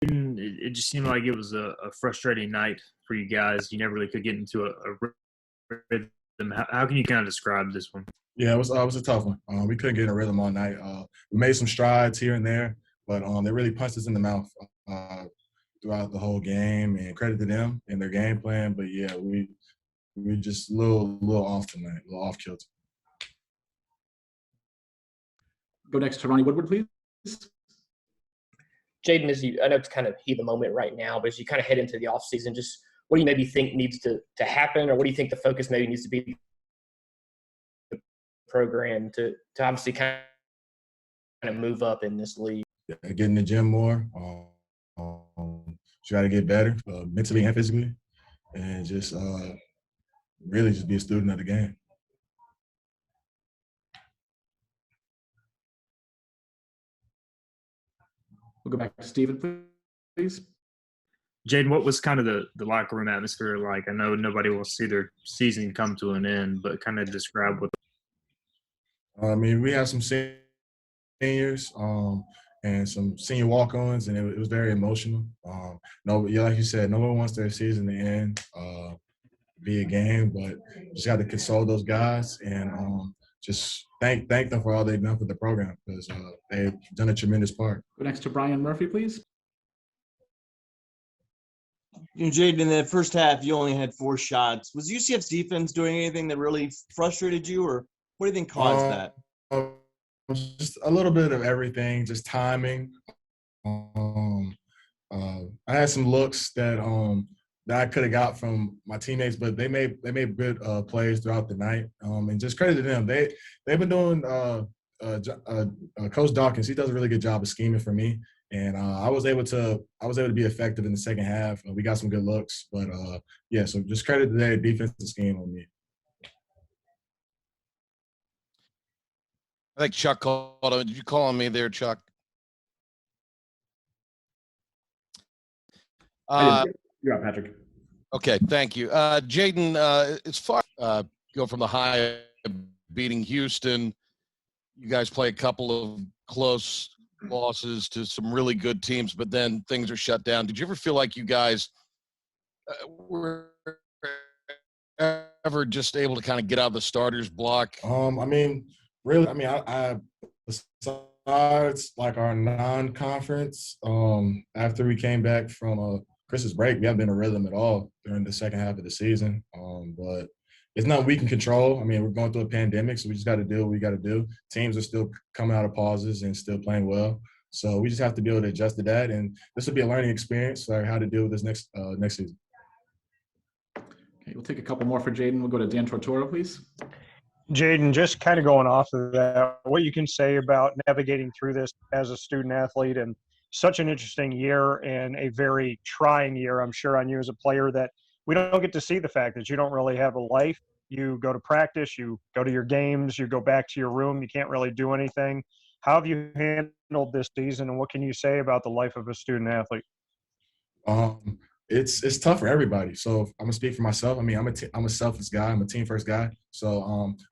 it just seemed like it was a frustrating night for you guys. You never really could get into a rhythm. How can you kind of describe this one? Yeah, it was a tough one. We couldn't get in a rhythm all night. We made some strides here and there, but they really punched us in the mouth throughout the whole game. And credit to them and their game plan. But yeah, we just a little off tonight, a little off kilter. Go next to Ronnie Woodward, please. Jayden, I know it's kind of heat of the moment right now, but as you kind of head into the offseason, just what do you maybe think needs to happen, or what do you think the focus maybe needs to be the program to obviously kind of move up in this league? Get in the gym more. Try to get better mentally and physically, and just really just be a student of the game. We'll go back to Stephen, please. Jayden, what was kind of the locker room atmosphere like? I know nobody will see their season come to an end, but kind of describe what. I mean, we have some seniors and some senior walk-ons, and it was very emotional. Like you said, no one wants their season to end, be a game, but just got to console those guys and just thank them for all they've done for the program, because they've done a tremendous part. Go next to Brian Murphy, please. Jayden, in the first half, you only had 4 shots. Was UCF's defense doing anything that really frustrated you, or what do you think caused that? Just a little bit of everything, just timing. I had some looks that I could have got from my teammates, but they made good plays throughout the night. And just credit to them. They've been doing Coach Dawkins. He does a really good job of scheming for me, and I was able to be effective in the second half. We got some good looks, but so just credit to their defensive scheme on me. I think Chuck called him. Did you call on me there, Chuck? You're up, Patrick. Okay, thank you. Jayden, as far go from the high of beating Houston, you guys play a couple of close losses to some really good teams, but then things are shut down. Did you ever feel like you guys were ever just able to kind of get out of the starter's block? Besides like our non-conference, after we came back from Christmas break, we haven't been in a rhythm at all during the second half of the season. But it's nothing we can control. I mean, we're going through a pandemic, so we just got to do what we got to do. Teams are still coming out of pauses and still playing well. So we just have to be able to adjust to that. And this will be a learning experience for how to deal with this next season. Okay, we'll take a couple more for Jayden. We'll go to Dan Tortora, please. Jayden, just kind of going off of that, what you can say about navigating through this as a student athlete and such an interesting year and a very trying year, I'm sure, on you as a player, that we don't get to see the fact that you don't really have a life. You go to practice, you go to your games, you go back to your room, you can't really do anything. How have you handled this season, and what can you say about the life of a student athlete? It's tough for everybody. So I'm gonna speak for myself. I mean, I'm a selfless guy. I'm a team first guy. So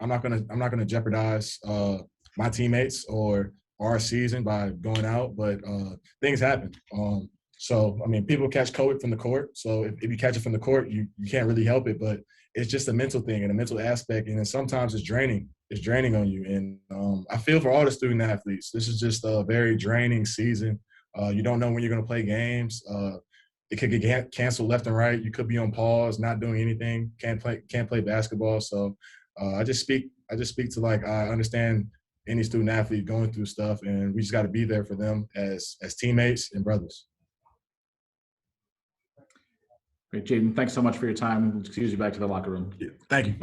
I'm not gonna jeopardize my teammates or our season by going out. But things happen. So I mean, people catch COVID from the court. So if you catch it from the court, you can't really help it. But it's just a mental thing and a mental aspect. And then sometimes it's draining. It's draining on you. And I feel for all the student athletes. This is just a very draining season. You don't know when you're gonna play games. It could get canceled left and right. You could be on pause, not doing anything. Can't play basketball. So I just speak to, like, I understand any student athlete going through stuff, and we just got to be there for them as teammates and brothers. Great, Jayden. Thanks so much for your time. We'll excuse you back to the locker room. Yeah, thank you.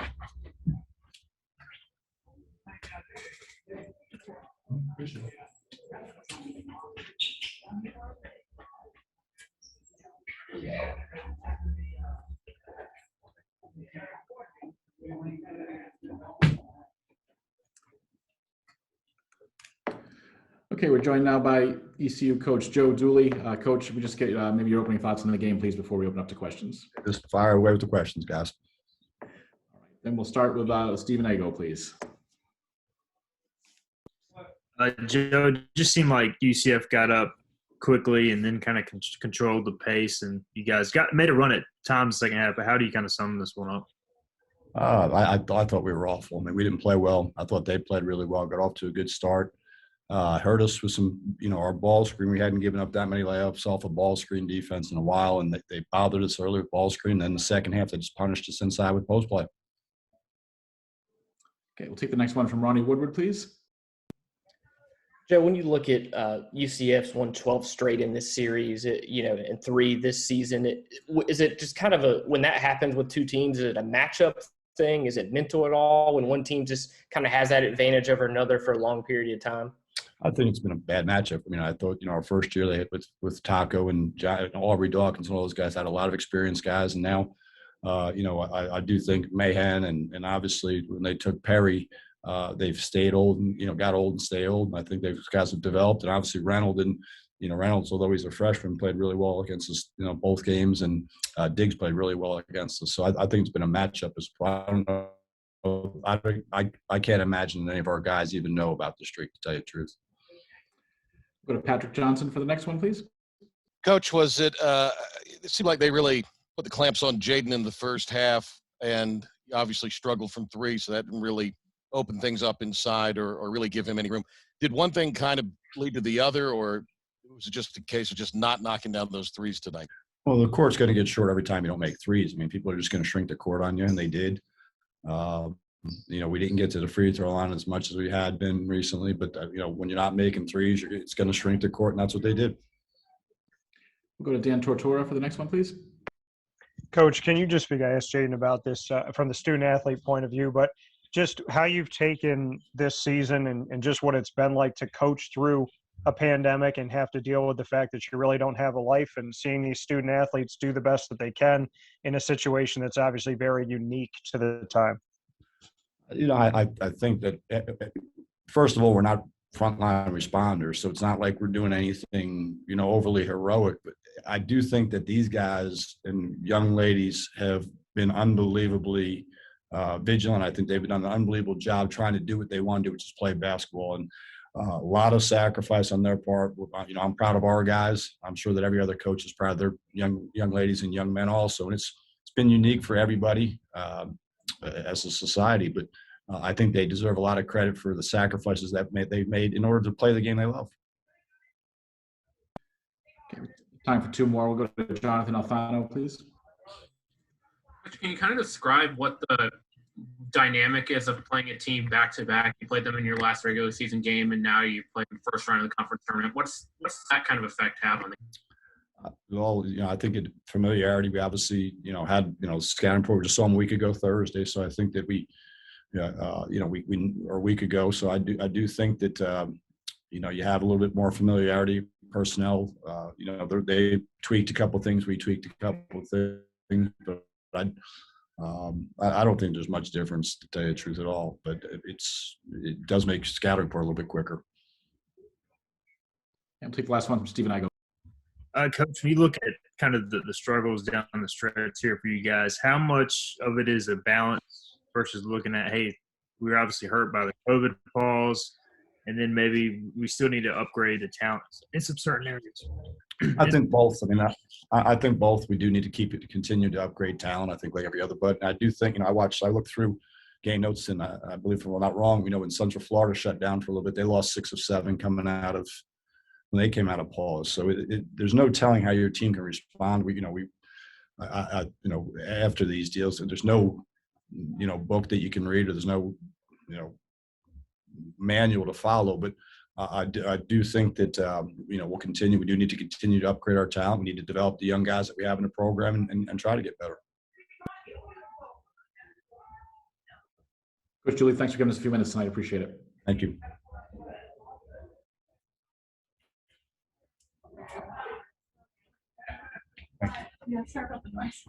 Okay, we're joined now by ECU Coach Joe Dooley. Coach, we just get maybe your opening thoughts on the game, please, before we open up to questions. Just fire away with the questions, guys. All right, then we'll start with Stephen Ago, please. Joe, it just seemed like UCF got up quickly and then kind of controlled the pace, and you guys made a run at times second half. But how do you kind of sum this one up? I thought we were awful. I mean, we didn't play well. I thought they played really well. Got off to a good start. Hurt us with some, our ball screen. We hadn't given up that many layups off of ball screen defense in a while, and they bothered us early with ball screen. Then the second half, they just punished us inside with post play. Okay, we'll take the next one from Ronnie Woodward, please. Joe, when you look at UCF's won 12 straight in this series, and 3 this season, is it just kind of when that happens with two teams, is it a matchup thing? Is it mental at all when one team just kind of has that advantage over another for a long period of time? I think it's been a bad matchup. I mean, I thought, our first year they hit with Taco and Aubrey Dawkins and all those guys had a lot of experienced guys. And now, I do think Mahan and obviously when they took Perry, they've stayed old and, got old and stay old. And I think those guys have developed. And obviously Reynolds, although he's a freshman, played really well against us, both games. And Diggs played really well against us. So I think it's been a matchup as well. I don't know. I can't imagine any of our guys even know about the streak, to tell you the truth. Go to Patrick Johnson for the next one, please. Coach, it seemed like they really put the clamps on Jayden in the first half and obviously struggled from 3, so that didn't really open things up inside or really give him any room. Did one thing kind of lead to the other, or was it just a case of just not knocking down those 3s tonight? Well, the court's going to get short every time you don't make 3s. I mean, people are just going to shrink the court on you, and they did. We didn't get to the free throw line as much as we had been recently, but, when you're not making 3s, it's going to shrink the court, and that's what they did. We'll go to Dan Tortora for the next one, please. Coach, can you just speak? I asked Jayden about this from the student-athlete point of view, but just how you've taken this season and just what it's been like to coach through a pandemic and have to deal with the fact that you really don't have a life, and seeing these student-athletes do the best that they can in a situation that's obviously very unique to the time. I think that, first of all, we're not frontline responders, so it's not like we're doing anything, overly heroic. But I do think that these guys and young ladies have been unbelievably vigilant. I think they've done an unbelievable job trying to do what they want to do, which is play basketball. And a lot of sacrifice on their part. I'm proud of our guys. I'm sure that every other coach is proud of their young ladies and young men also. And it's been unique for everybody as a society. But I think they deserve a lot of credit for the sacrifices that they've made in order to play the game they love. Okay, time for 2 more. We'll go to Jonathan Alfano, please. Can you kind of describe what the dynamic is of playing a team back-to-back? You played them in your last regular season game, and now you play the first round of the conference tournament. What's that kind of effect have on the Well, I think familiarity. We obviously, had, scouting report. We just saw them a week ago Thursday, so I think that we or a week ago. So I do think that you have a little bit more familiarity. Personnel, they tweaked a couple of things. We tweaked a couple of things, but I don't think there's much difference, to tell you the truth, at all. But it does make scouting report a little bit quicker. And we'll take the last one from Stephen Igo. Coach, when you look at kind of the struggles down the stretch here for you guys, how much of it is a balance versus looking at, hey, we were obviously hurt by the COVID pause, and then maybe we still need to upgrade the talent in some certain areas? I think both. I mean, I think both. We do need to continue to upgrade talent, I think, like every other. But I do think, I looked through game notes, and I believe, if I'm not wrong, when Central Florida shut down for a little bit, they lost 6 of 7 coming out of when they came out of pause. So there's no telling how your team can respond. After these deals, there's no, book that you can read, or there's no, manual to follow. But I do think that, we'll continue. We do need to continue to upgrade our talent. We need to develop the young guys that we have in the program and try to get better. Coach Dooley, thanks for giving us a few minutes tonight. Appreciate it. Thank you. Yeah, sorry about the noise.